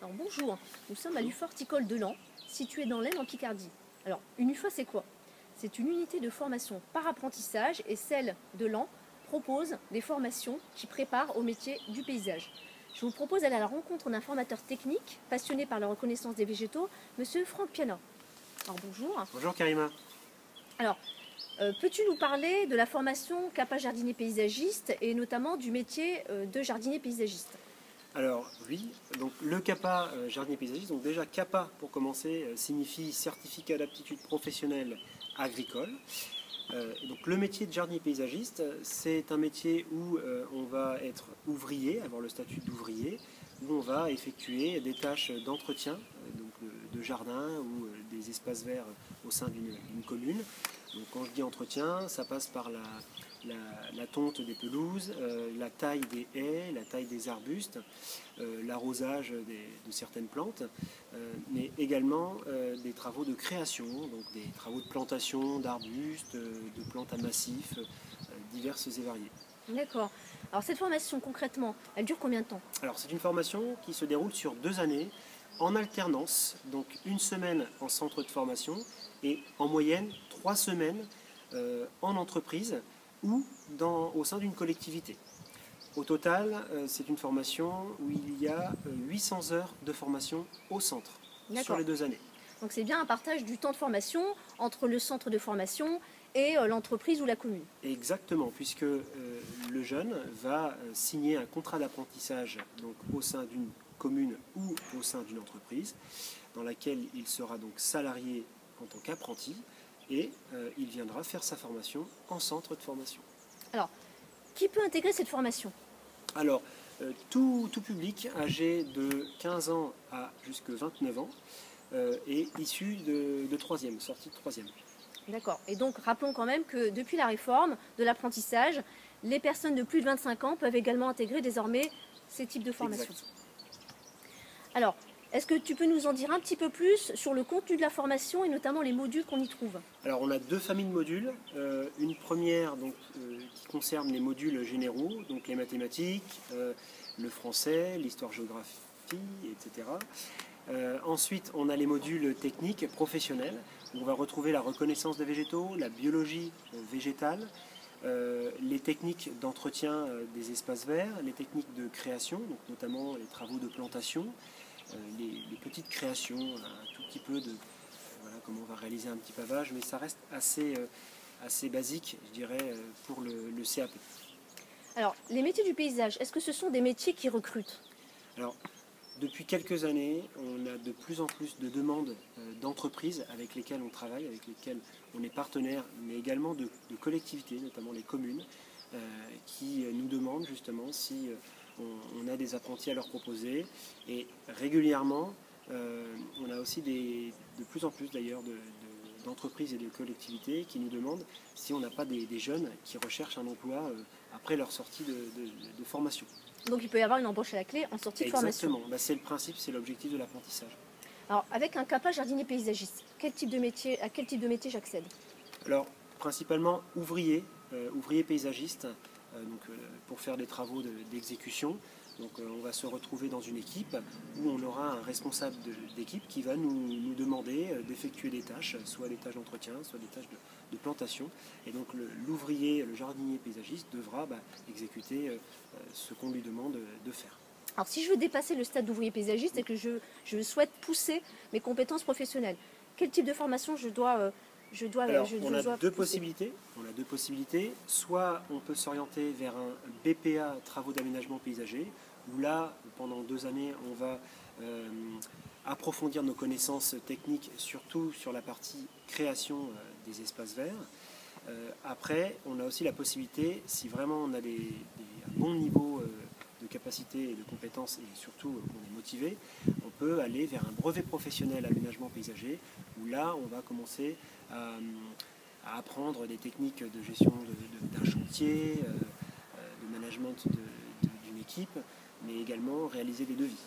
Alors bonjour, nous sommes à l'UFA Horticole de Laon, situé dans l'Aisne en Picardie. Alors une UFA c'est quoi? C'est une unité de formation par apprentissage et celle de Laon propose des formations qui préparent au métier du paysage. Je vous propose d'aller à la rencontre d'un formateur technique passionné par la reconnaissance des végétaux, monsieur Franck Piana. Alors bonjour. Bonjour Karima. Alors, peux-tu nous parler de la formation CAPA jardinier paysagiste et notamment du métier de jardinier paysagiste? Alors oui, donc le CAPA jardinier paysagiste, donc déjà CAPA pour commencer signifie certificat d'aptitude professionnelle agricole. Donc le métier de jardinier paysagiste, c'est un métier où on va être ouvrier, avoir le statut d'ouvrier, où on va effectuer des tâches d'entretien donc de jardin ou des espaces verts au sein d'une commune. Donc quand je dis entretien, ça passe par la tonte des pelouses, la taille des haies, la taille des arbustes, l'arrosage de certaines plantes, mais également des travaux de création, donc des travaux de plantation d'arbustes, de plantes à massifs, diverses et variées. D'accord. Alors cette formation concrètement, elle dure combien de temps? Alors c'est une formation qui se déroule sur 2 années en alternance, donc une semaine en centre de formation et en moyenne 3 semaines en entreprise ou au sein d'une collectivité. Au total, c'est une formation où il y a 800 heures de formation au centre sur les 2 années. Donc c'est bien un partage du temps de formation entre le centre de formation et l'entreprise ou la commune. Exactement, puisque le jeune va signer un contrat d'apprentissage donc au sein d'une commune ou au sein d'une entreprise, dans laquelle il sera donc salarié en tant qu'apprenti et il viendra faire sa formation en centre de formation. Alors, qui peut intégrer cette formation? Alors, tout public âgé de 15 ans à jusqu'à 29 ans est issu de 3e, sortie de 3e. D'accord. Et donc, rappelons quand même que depuis la réforme de l'apprentissage, les personnes de plus de 25 ans peuvent également intégrer désormais ces types de formations. Exact. Alors, est-ce que tu peux nous en dire un petit peu plus sur le contenu de la formation et notamment les modules qu'on y trouve? Alors, on a 2 familles de modules. Une première donc, qui concerne les modules généraux, donc les mathématiques, le français, l'histoire-géographie, etc. Ensuite, on a les modules techniques professionnels, où on va retrouver la reconnaissance des végétaux, la biologie végétale, les techniques d'entretien des espaces verts, les techniques de création, donc notamment les travaux de plantation, les petites créations, un tout petit peu de voilà, comment on va réaliser un petit pavage, mais ça reste assez basique, je dirais, pour le CAP. Alors, les métiers du paysage, est-ce que ce sont des métiers qui recrutent? Alors, depuis quelques années, on a de plus en plus de demandes d'entreprises avec lesquelles on travaille, avec lesquelles on est partenaire, mais également de collectivités, notamment les communes, qui nous demandent justement si on a des apprentis à leur proposer. Et régulièrement, on a aussi de plus en plus d'ailleurs d'entreprises et de collectivités qui nous demandent si on n'a pas des jeunes qui recherchent un emploi après leur sortie de formation. Donc il peut y avoir une embauche à la clé en sortie de formation. Exactement, c'est le principe, c'est l'objectif de l'apprentissage. Alors avec un CAPA jardinier paysagiste, à quel type de métier j'accède? Alors principalement ouvrier paysagiste, pour faire des travaux d'exécution. Donc on va se retrouver dans une équipe où on aura un responsable d'équipe qui va nous demander d'effectuer des tâches, soit des tâches d'entretien, soit des tâches de plantation. Et donc l'ouvrier, le jardinier paysagiste devra exécuter ce qu'on lui demande de faire. Alors si je veux dépasser le stade d'ouvrier paysagiste et que je souhaite pousser mes compétences professionnelles, quel type de formation je dois on a deux possibilités. Soit on peut s'orienter vers un BPA travaux d'aménagement paysager, où là, pendant 2 années, on va approfondir nos connaissances techniques, surtout sur la partie création des espaces verts. Après, on a aussi la possibilité, si vraiment on a un bon niveau de capacité et de compétences, et surtout on est motivé, on peut aller vers un brevet professionnel aménagement paysager, où là, on va commencer à apprendre des techniques de gestion d'un chantier, de management d'une équipe, mais également réaliser des devis.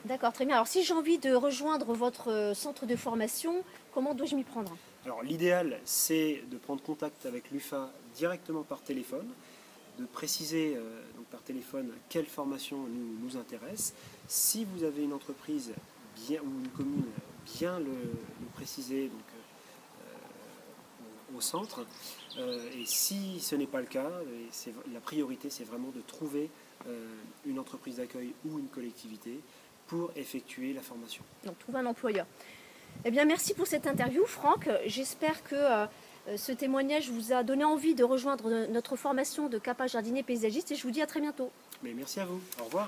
D'accord, très bien. Alors si j'ai envie de rejoindre votre centre de formation, comment dois-je m'y prendre? Alors l'idéal, c'est de prendre contact avec l'UFA directement par téléphone. de préciser donc par téléphone quelle formation nous intéresse. Si vous avez une entreprise bien, ou une commune, bien le préciser donc, au centre. Et si ce n'est pas le cas, la priorité c'est vraiment de trouver une entreprise d'accueil ou une collectivité pour effectuer la formation. Donc trouver un employeur. Eh bien merci pour cette interview Franck. J'espère que ce témoignage vous a donné envie de rejoindre notre formation de CAPA jardinier paysagiste et je vous dis à très bientôt. Mais merci à vous. Au revoir.